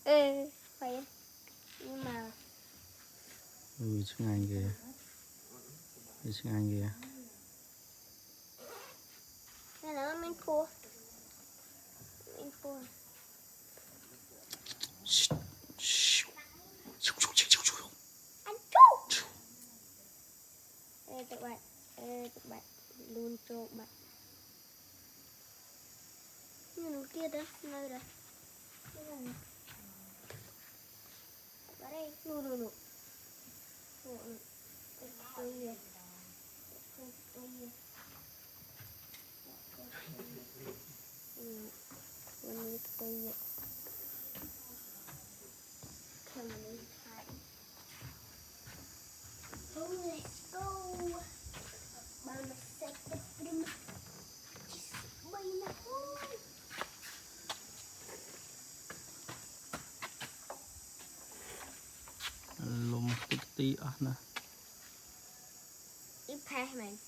ê phải nhưng mà chứ ngay kìa chứ ngay kìa cái đó mình phua anh chú ê tụi bạn luôn cho bạn như nó kia đó nơi đây ở đây nụ tôi về tôi về tôi come on oh let's go mama set the room bay na thôi lùm tí tí nè ít phe mày